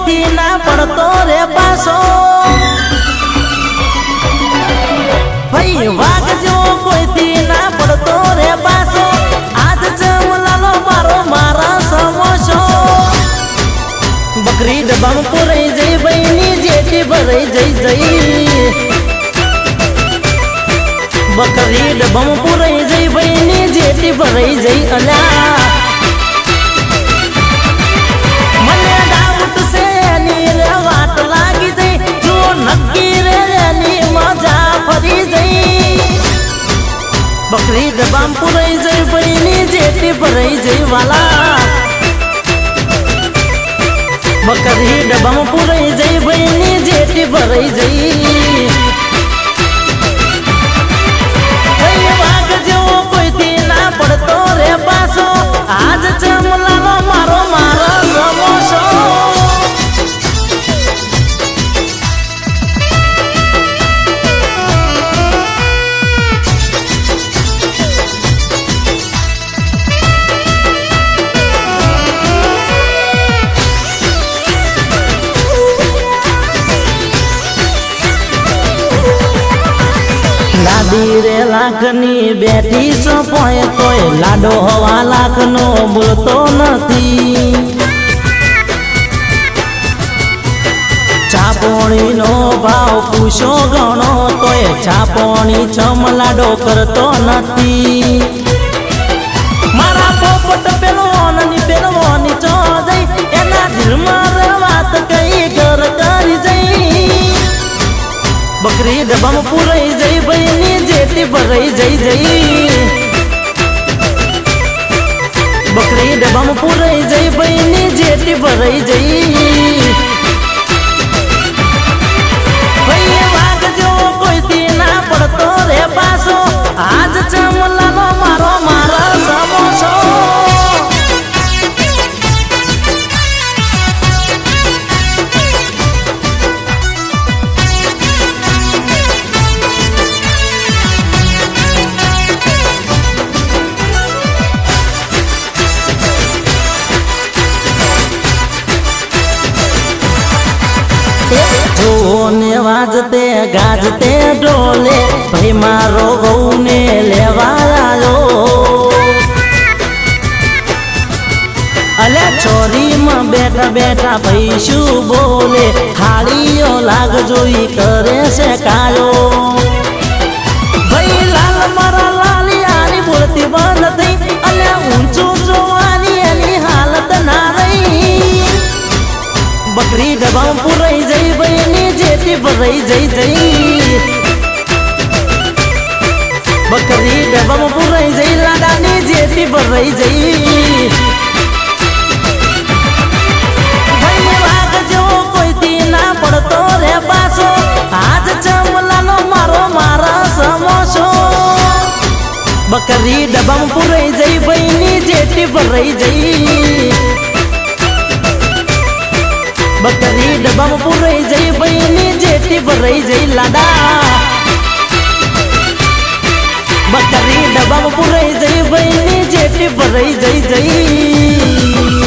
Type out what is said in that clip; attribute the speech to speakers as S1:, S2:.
S1: कोईथी ना पड़तो रे पासो भाई वाग जो कोईथी ना पड़तो रे पासो आज जमलालो मारो मारा समोसो बकरी डब्बा में पुरई जई बहनी जेठी भरई जई जई बकरी डब्बा में पुरई जई बहनी जेठी भरई जई अला मने डाउट से नीर वाट लागी जई जो नक्की रे नी मजा फरी जई बकरी डब्बा में पुरई जई बहनी जेठी भरई जई वाला बकरी डब्बा में पुरई जई बहनी जेठी भरई जई वाग जो कोईथी ना पड़तो रे पासो आज जमलालो मारो मारो समोसो लाडी रे लाखनी बेटी सपोय तोय लाडो हवा लाखनो बोलतो नथी चापोणी नो भाव पूछो गणो तोय चापोणी छम लाडो करतो नथी मारा पोपट पेलो ननी पेलो नी चो जई एना दिल मार वात कई घर करी जई बकरी डब्बा में पुरई जई बहनी जेठी भरई जई जई बकरी डब्बा में पुरई जई बहनी जेठी भरई जई भैया वाग जो कोईथी ना पड़तो रे पासो आज जमलालो मारो मारा समोसो ने वाजते गाजते डोले भाई मारो गऊ ने लेवा आयो अले छोरी में बैठा बैठा भाई शू बोले थालियो लाग जोई करे से कायो भाई लाल मारा लालियानी बोलती बंद थई अले ऊंचो जोवानी एनी हालत ना रही बकरी डब्बा में पुरई जई बहनी जेठी भरई जई जई बकरी डब्बा में पुरई जई लाडानी जेठी भरई जई भाई वाग जो कोईथी ना पड़तो रे पासो आज जमलालो मारो मारा समोसो बकरी डब्बा में पुरई जई बहनी जेठी भरई जई बकरी डब्बा में पुरई जई बहनी जेठी भरई जई लाडा बकरी डब्बा में पुरई जई बहनी जेठी भरई जई जई